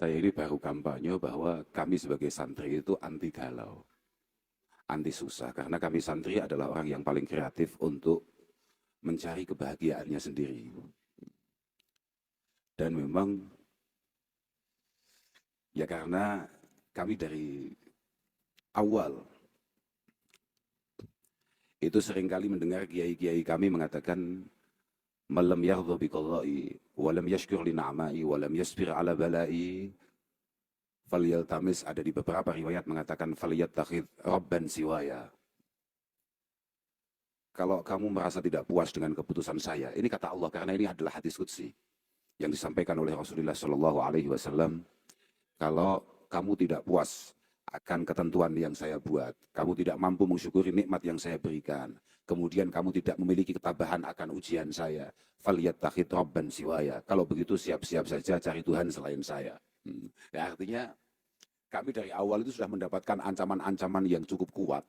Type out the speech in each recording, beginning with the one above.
Saya ini baru kampanye bahwa kami sebagai santri itu anti galau, anti susah. Karena kami santri adalah orang yang paling kreatif untuk mencari kebahagiaannya sendiri. Dan memang ya karena kami dari awal itu seringkali mendengar kiai-kiai kami mengatakan malam yardha biqadai walam yashkur li na'mai walam yasbir ala balai falyaltamis, ada di beberapa riwayat mengatakan falyattakhid rabban siwaya. Kalau kamu merasa tidak puas dengan keputusan saya, ini kata Allah, karena ini adalah hadis qudsi yang disampaikan oleh Rasulullah Shallallahu Alaihi Wasallam. Kalau kamu tidak puas akan ketentuan yang saya buat, kamu tidak mampu mensyukuri nikmat yang saya berikan, kemudian kamu tidak memiliki ketabahan akan ujian saya, falyattakhid rabban siwaya. Kalau begitu siap-siap saja cari Tuhan selain saya. Ya, artinya kami dari awal itu sudah mendapatkan ancaman-ancaman yang cukup kuat.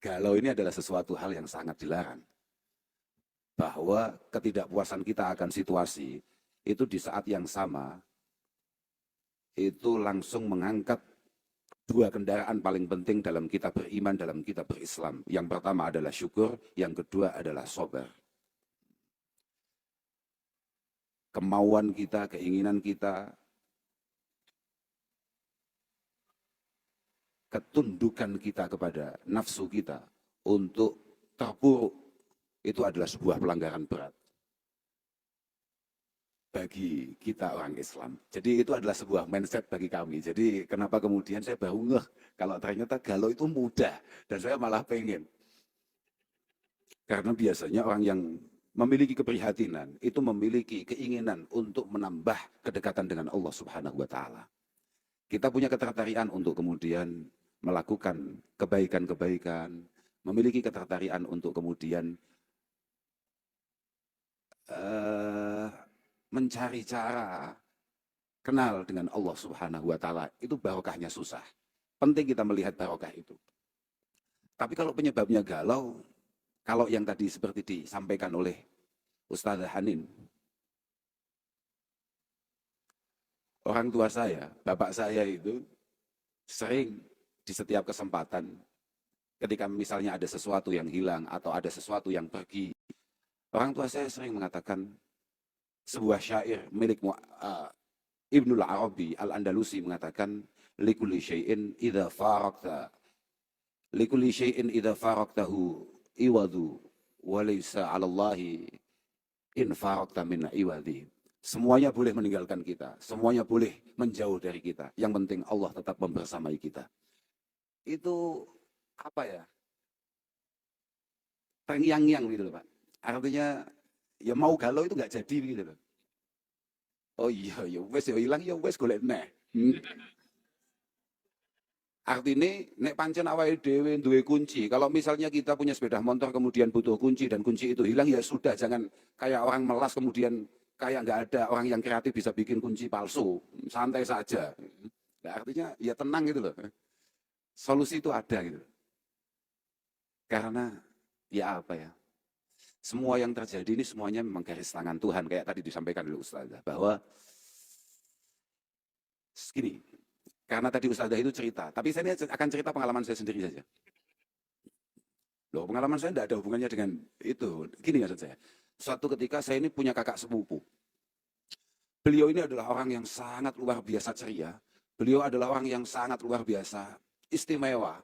Galau ini adalah sesuatu hal yang sangat dilarang. Bahwa ketidakpuasan kita akan situasi itu di saat yang sama itu langsung mengangkat dua kendaraan paling penting dalam kita beriman, dalam kita berislam. Yang pertama adalah syukur, yang kedua adalah sabar. Kemauan kita, keinginan kita, ketundukan kita kepada nafsu kita untuk terpuruk, itu adalah sebuah pelanggaran berat bagi kita orang Islam. Jadi itu adalah sebuah mindset bagi kami. Jadi kenapa kemudian saya baru ngeh kalau ternyata galau itu mudah, dan saya malah pengen. Karena biasanya orang yang memiliki keprihatinan itu memiliki keinginan untuk menambah kedekatan dengan Allah Subhanahu wa taala. Kita punya ketertarikan untuk kemudian melakukan kebaikan-kebaikan, memiliki ketertarikan untuk kemudian mencari cara kenal dengan Allah Subhanahu wa taala. Itu barokahnya susah. Penting kita melihat barokah itu. Tapi kalau penyebabnya galau, kalau yang tadi seperti disampaikan oleh Ustaz Hanin, orang tua saya, bapak saya itu sering di setiap kesempatan ketika misalnya ada sesuatu yang hilang atau ada sesuatu yang pergi, orang tua saya sering mengatakan sebuah syair milik Ibnul Arabi Al-Andalusi mengatakan likulli syai'in idza faraqta likulli syai'in idza faraqtahu iwadu wa laysa 'ala Allahi in faraqta min iwadi. Semuanya boleh meninggalkan kita, semuanya boleh menjauh dari kita. Yang penting Allah tetap membersamai kita. Itu apa ya? Terngiang-ngiang gitu loh Pak. Artinya ya mau galau itu nggak jadi gitu loh. Oh iya, ya wes ya hilang ya wes golek neh. Artinya nek pancen awake dhewe duwe kunci. Kalau misalnya kita punya sepeda motor kemudian butuh kunci dan kunci itu hilang, ya sudah, jangan kayak orang melas kemudian kayak nggak ada. Orang yang kreatif bisa bikin kunci palsu. Santai saja. Nah, artinya ya tenang gitu loh. Solusi itu ada gitu. Karena ya apa ya? Semua yang terjadi ini semuanya memang garis tangan Tuhan, kayak tadi disampaikan oleh Ustazah, bahwa gini, karena tadi Ustazah itu cerita, tapi saya akan cerita pengalaman saya sendiri saja. Loh, pengalaman saya tidak ada hubungannya dengan itu. Gini maksud saya, suatu ketika saya ini punya kakak sepupu. Beliau ini adalah orang yang sangat luar biasa ceria. Beliau adalah orang yang sangat luar biasa istimewa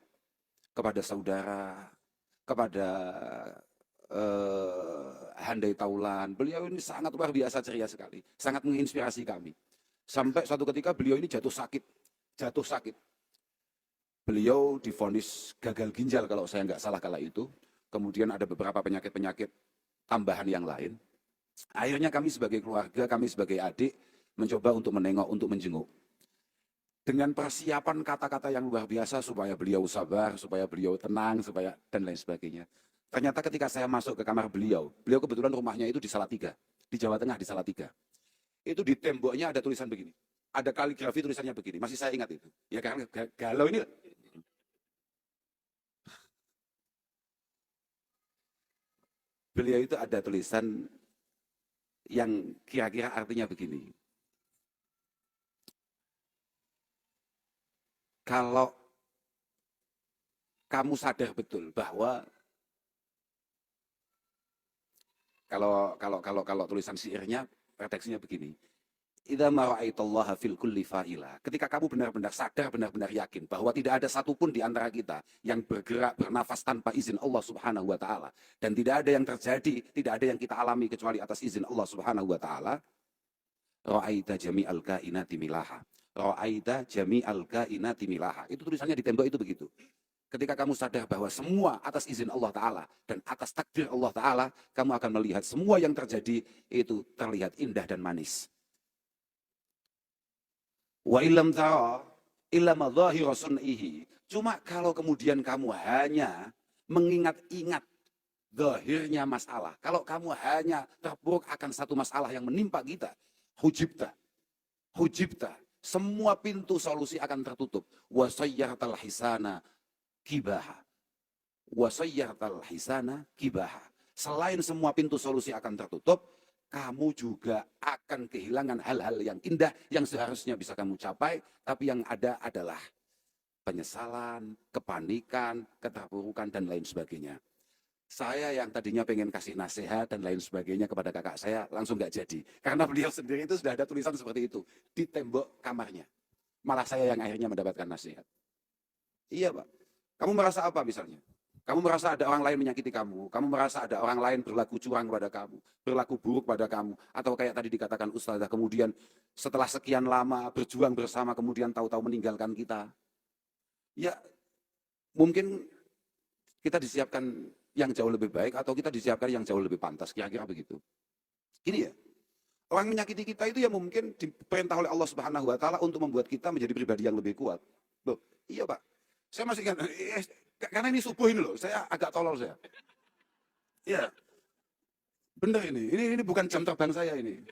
kepada saudara, kepada handai taulan. Beliau ini sangat luar biasa ceria sekali, sangat menginspirasi kami. Sampai suatu ketika beliau ini jatuh sakit. Beliau divonis gagal ginjal kalau saya nggak salah kala itu. Kemudian ada beberapa penyakit-penyakit tambahan yang lain. Akhirnya kami sebagai keluarga, kami sebagai adik mencoba untuk menengok, untuk menjenguk. Dengan persiapan kata-kata yang luar biasa supaya beliau sabar, supaya beliau tenang, supaya dan lain sebagainya. Ternyata ketika saya masuk ke kamar beliau kebetulan rumahnya itu di Salatiga, di Jawa Tengah, di Salatiga. Itu di temboknya ada tulisan begini. Ada kaligrafi tulisannya begini, masih saya ingat itu. Ya karena galau ini. Beliau itu ada tulisan yang kira-kira artinya begini. Kalau kamu sadar betul bahwa kalau tulisan syairnya redaksinya begini. Idza ma ra'aitallaha fil kulli fa'ila. Ketika kamu benar-benar sadar, benar-benar yakin bahwa tidak ada satupun di antara kita yang bergerak, bernafas tanpa izin Allah Subhanahu wa taala, dan tidak ada yang terjadi, tidak ada yang kita alami kecuali atas izin Allah Subhanahu wa taala. Ra'aita jami'al kainati milaha. Ra'aita jami'al kainati milaha. Itu tulisannya di tembok itu begitu. Ketika kamu sadar bahwa semua atas izin Allah Ta'ala dan atas takdir Allah Ta'ala, kamu akan melihat semua yang terjadi itu terlihat indah dan manis. Wa illam tara illa madhahira sun'ihi. Cuma kalau kemudian kamu hanya mengingat-ingat zahirnya masalah, kalau kamu hanya terpuruk akan satu masalah yang menimpa kita, hujibta, semua pintu solusi akan tertutup. Wa sayyartal hisana kibaha. Wa sayyartal hisana kibaha. Selain semua pintu solusi akan tertutup, kamu juga akan kehilangan hal-hal yang indah yang seharusnya bisa kamu capai, tapi yang ada adalah penyesalan, kepanikan, keterpurukan, dan lain sebagainya. Saya yang tadinya pengen kasih nasihat dan lain sebagainya kepada kakak saya, langsung nggak jadi. Karena beliau sendiri itu sudah ada tulisan seperti itu di tembok kamarnya. Malah saya yang akhirnya mendapatkan nasihat. Iya Pak, kamu merasa apa misalnya? Kamu merasa ada orang lain menyakiti kamu, kamu merasa ada orang lain berlaku curang pada kamu, berlaku buruk pada kamu, atau kayak tadi dikatakan Ustazah, kemudian setelah sekian lama berjuang bersama, kemudian tahu-tahu meninggalkan kita. Ya, mungkin kita disiapkan yang jauh lebih baik, atau kita disiapkan yang jauh lebih pantas, kira-kira begitu. Gini ya, orang menyakiti kita itu ya mungkin diperintah oleh Allah Subhanahu wa taala untuk membuat kita menjadi pribadi yang lebih kuat. Loh, iya Pak. Saya masih ingat, karena ini subuh ini loh, saya agak tolol saya. Iya, bener ini bukan jam terbang saya ini.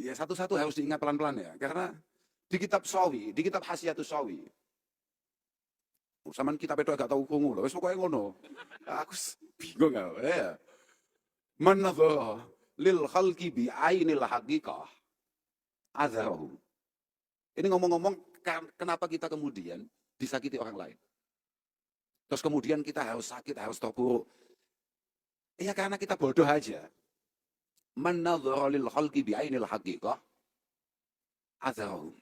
Ya satu-satu harus diingat pelan-pelan ya, karena di kitab Sawi, di kitab Hasyiatus Sawi, saman kitab itu agak tahu krungu loh, wis pokoke ngono. Aku bingung ya. Man nadhara lil khalqi bi ainil haqiqah azarahu. Ini ngomong-ngomong kenapa kita kemudian disakiti orang lain. Terus kemudian kita harus sakit, harus terpuruk. Ya karena kita bodoh aja. Man nadhara lil khalqi bi ainil haqiqah azarahu.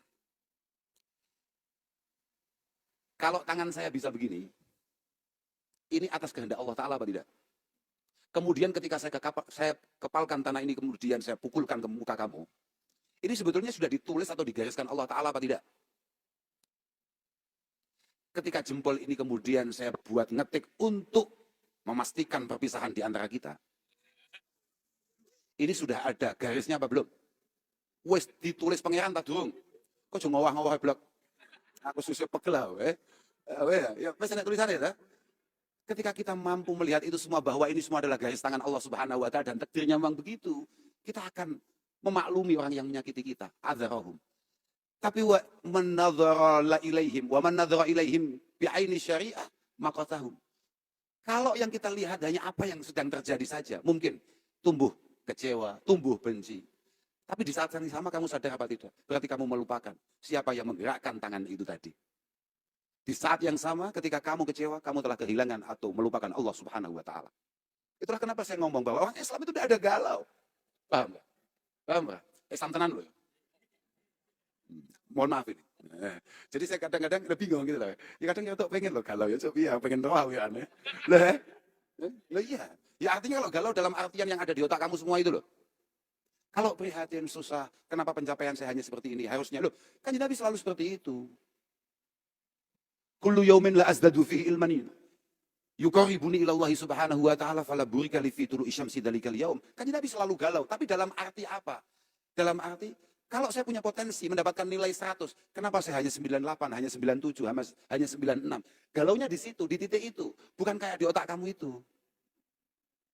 Kalau tangan saya bisa begini, ini atas kehendak Allah Ta'ala apa tidak? Kemudian ketika saya kepalkan tanah ini, kemudian saya pukulkan ke muka kamu, ini sebetulnya sudah ditulis atau digariskan Allah Ta'ala apa tidak? Ketika jempol ini kemudian saya buat ngetik untuk memastikan perpisahan di antara kita, ini sudah ada garisnya apa belum? Wes ditulis pangeran tak durung? Kok cuma ngawah-ngawah blok? Aku susah pegel lah, ya, wes ada tulisannya ya. Ketika kita mampu melihat itu semua, bahwa ini semua adalah garis tangan Allah Subhanahu wa taala dan takdirnya memang begitu, kita akan memaklumi orang yang menyakiti kita. Adzarahum. Tapi wa man nadzara ilaihim wa man nadzara ilaihim bi aini syariah maqatahum. Kalau yang kita lihat hanya apa yang sedang terjadi saja, mungkin tumbuh kecewa, tumbuh benci. Tapi di saat yang sama kamu sadar apa tidak? Berarti kamu melupakan siapa yang menggerakkan tangan itu tadi. Di saat yang sama ketika kamu kecewa, kamu telah kehilangan atau melupakan Allah Subhanahu wa taala. Itulah kenapa saya ngomong bahwa orang Islam itu tidak ada galau. Paham enggak? Paham enggak? Islam tenan loh. Mohon maaf ini. Jadi saya kadang-kadang bingung gitu loh. Ya kadang ya pengen loh galau ya, coba ya pengen doa ya aneh. Lah iya. Ya artinya kalau galau dalam artian yang ada di otak kamu semua itu loh. Kalau prihatin, susah, kenapa pencapaian saya hanya seperti ini? Harusnya loh, kan Nabi selalu seperti itu. Kullu yaumin la azdadu fihi ilman yuqarribuni ila Allah Subhanahu wa taala fala burika li fi tulu'i syamsi dalikal yaum. Kan Nabi selalu galau, tapi dalam arti apa? Dalam arti kalau saya punya potensi mendapatkan nilai 100, kenapa saya hanya 98, hanya 97, hanya 96? Galaunya di situ, di titik itu, bukan kayak di otak kamu itu.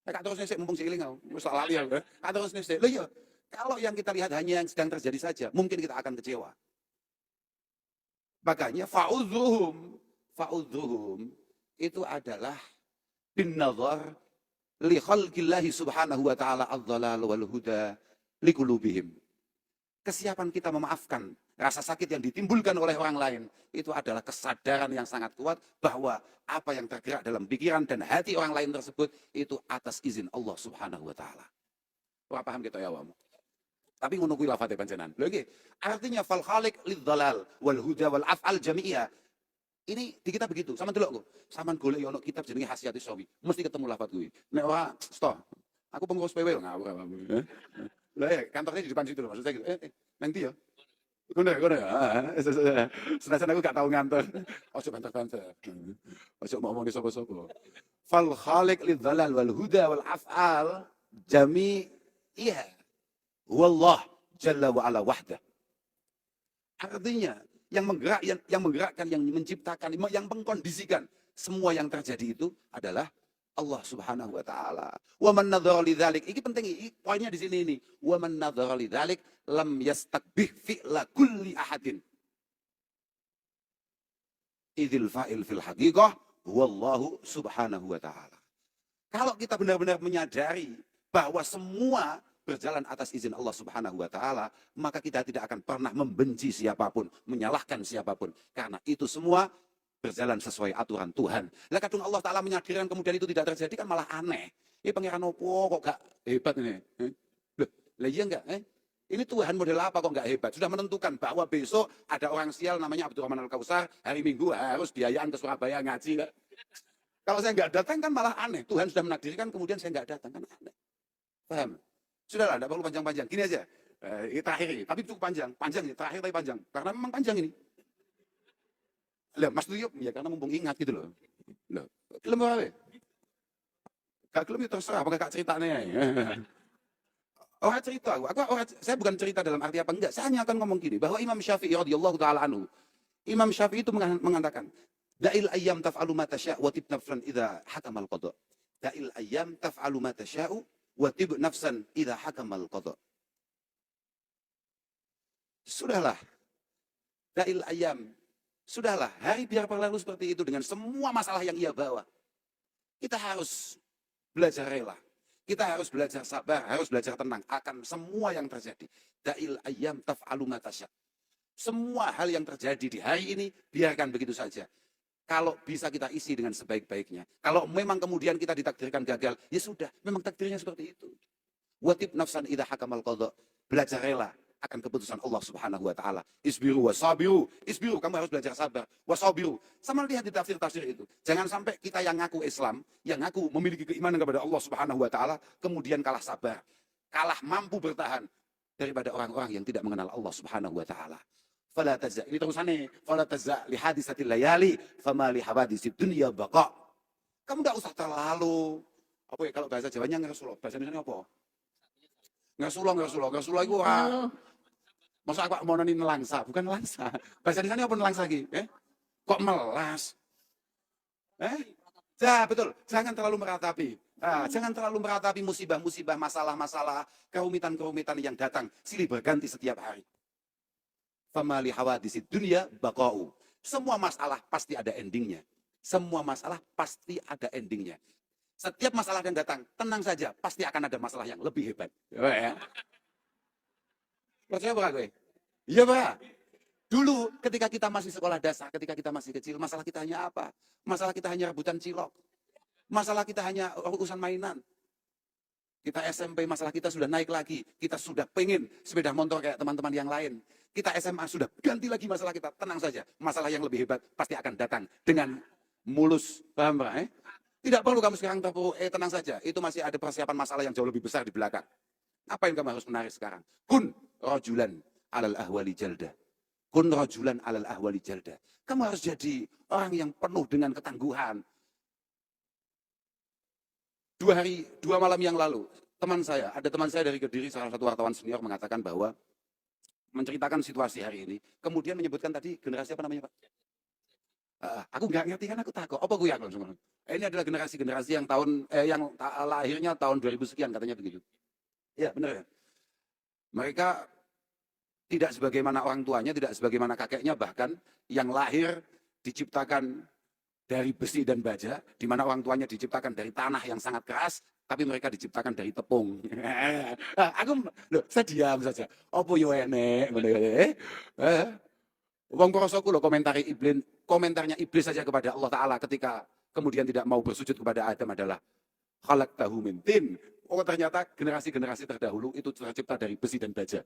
Kak terus nesek mumpung seiling kau, wis lali ya. Kak terus nesek. Loh iya, kalau yang kita lihat hanya yang sedang terjadi saja, mungkin kita akan kecewa. Makanya fa'udzuhum itu adalah bin nazar li khalqillahi subhanahu wa ta'ala adh-dhalal wal huda li qulubihim. kesiapan kita memaafkan rasa sakit yang ditimbulkan oleh orang lain, itu adalah kesadaran yang sangat kuat bahwa apa yang tergerak dalam pikiran dan hati orang lain tersebut itu atas izin Allah Subhanahu wa taala. Wah, paham kita ya wamu. Tapi ngono kuwi lafate panjenengan. Lho iki artinya fal khaliq lidzalal wal huda wal af'al jami'iyah. Ini di kita begitu. Sama delok kok. Saman golek ono kitab jenenge Hasyiatus Sawi. Mesti ketemu lafat kuwi. Nek ora, sto. Aku pengurus PW ngawur. Lah ya, kantornya di depan situ loh. Maksud saya gitu. Nang ndi ya? Kono ya. Senajan aku gak tahu ngantor. Ojo banter-banter. Ojo ngomongin sapa-sapa. Fal khaliq lidzalal wal huda wal af'al jami'iyah. Wallah jalla wa ala wahdah. Artinya yang menggerakkan, yang menciptakan, yang mengkondisikan semua yang terjadi itu adalah Allah Subhanahu wa taala. Wa man nadzara lidzalik, ini penting, ini poinnya di sini ini. Wa man nadzara lidzalik lam yastakbih fi'la kulli ahadin. Idzil fa'il fil haqiqah wallahu subhanahu wa taala. Kalau kita benar-benar menyadari bahwa semua berjalan atas izin Allah Subhanahu wa taala, maka kita tidak akan pernah membenci siapapun, menyalahkan siapapun, karena itu semua berjalan sesuai aturan Tuhan. Lah kadung Allah taala menyadarkan kemudian itu tidak terjadi kan malah aneh. Ini pangeran opo kok gak hebat ini? Loh, lah iya enggak? Ini Tuhan model apa kok gak hebat? Sudah menentukan bahwa besok ada orang sial namanya Abdurrahman Al-Kausar, hari Minggu harus biayaan ke Surabaya ngaji. Kalau saya nggak datang kan malah aneh. Tuhan sudah menakdirkan kemudian saya nggak datang kan aneh. Paham? Sudahlah, tidak perlu panjang-panjang. Gini aja, ini terakhir ini, tapi cukup panjang. Panjang ini, terakhir tapi panjang. Karena memang panjang ini. Lah, Mas Tuyup, ya karena mumpung ingat gitu loh. Loh, kelem apa? Gak kelem itu terserah, apakah kak ceritanya. Orang cerita, saya bukan cerita dalam arti apa enggak. Saya hanya akan ngomong gini, bahwa Imam Syafi'i radhiyallahu ta'ala anhu, Imam Syafi'i itu mengatakan, Da'il ayyam taf'alu ma tasya' wa tib nafsan idza hakamal qada. Da'il ayyam taf'alu ma tasya'u wa tib nafsan idza hakamal qada. Sudahlah. Da'il ayyam. Sudahlah, hari biar berlalu seperti itu dengan semua masalah yang ia bawa. Kita harus belajar rela. Kita harus belajar sabar, harus belajar tenang akan semua yang terjadi. Da'il ayyam taf'alu ma tasya'. Semua hal yang terjadi di hari ini biarkan begitu saja. Kalau bisa kita isi dengan sebaik-baiknya. Kalau memang kemudian kita ditakdirkan gagal, ya sudah, memang takdirnya seperti itu. Watib nafsan idza hakamal qada. Belajar rela akan keputusan Allah Subhanahu wa taala. Isbiru wasabiru. Isbiru, kamu harus belajar sabar. Wasabiru. Sama lihat di tafsir-tafsir itu. Jangan sampai kita yang ngaku Islam, yang ngaku memiliki keimanan kepada Allah Subhanahu wa taala, kemudian kalah sabar. Kalah mampu bertahan daripada orang-orang yang tidak mengenal Allah Subhanahu wa taala. Fala tazza, ini terusannya, fala tazza li hadisatil layali fama li hawadisid dunya baqa. Kamu enggak usah terlalu apa ya, kalau bahasa Jawanya ngerusulo, bahasa Indonesia apa? Ngerusulo iku ora. Masa aku mau nani nelangsa, bukan nelangsa. Bahasa Indonesia apa nelangsa iki? Kok melas? Ya, betul. Jangan terlalu meratapi. Jangan terlalu meratapi musibah-musibah, masalah-masalah, kerumitan-kerumitan yang datang silih berganti setiap hari. Famali hawadisid dunia baqa'u. Semua masalah pasti ada endingnya. Semua masalah pasti ada endingnya. Setiap masalah yang datang, tenang saja, pasti akan ada masalah yang lebih hebat. Ya. Percaya apa gue? Iya, Pak. Dulu ketika kita masih sekolah dasar, ketika kita masih kecil, masalah kita hanya apa? Masalah kita hanya rebutan cilok. Masalah kita hanya urusan mainan. Kita SMP, masalah kita sudah naik lagi. Kita sudah pengen sepeda motor kayak teman-teman yang lain. Kita SMA sudah ganti lagi masalah kita. Tenang saja, masalah yang lebih hebat pasti akan datang dengan mulus. Paham, Pak? Tidak perlu kamu sekarang terpuruk, tenang saja. Itu masih ada persiapan masalah yang jauh lebih besar di belakang. Apa yang kamu harus menarik sekarang? Kun rajulan alal ahwali jalda. Kun rajulan alal ahwali jalda. Kamu harus jadi orang yang penuh dengan ketangguhan. 2 malam yang lalu, ada teman saya dari Kediri, salah satu wartawan senior mengatakan bahwa menceritakan situasi hari ini, kemudian menyebutkan tadi generasi apa namanya, Pak? Aku nggak ngerti kan, aku takut. Apa gue ya langsung? Ini adalah generasi yang lahirnya tahun 2000 sekian katanya begitu. Ya benar ya. Mereka tidak sebagaimana orang tuanya, tidak sebagaimana kakeknya, bahkan yang lahir diciptakan dari besi dan baja, di mana orang tuanya diciptakan dari tanah yang sangat keras, tapi mereka diciptakan dari tepung. Saya diam saja. Apa yo enek ngono ya. Wong prosoku lho komentarnya iblis saja kepada Allah Ta'ala ketika kemudian tidak mau bersujud kepada Adam adalah khalaqtahu min tin. Oh ternyata generasi-generasi terdahulu itu tercipta dari besi dan baja.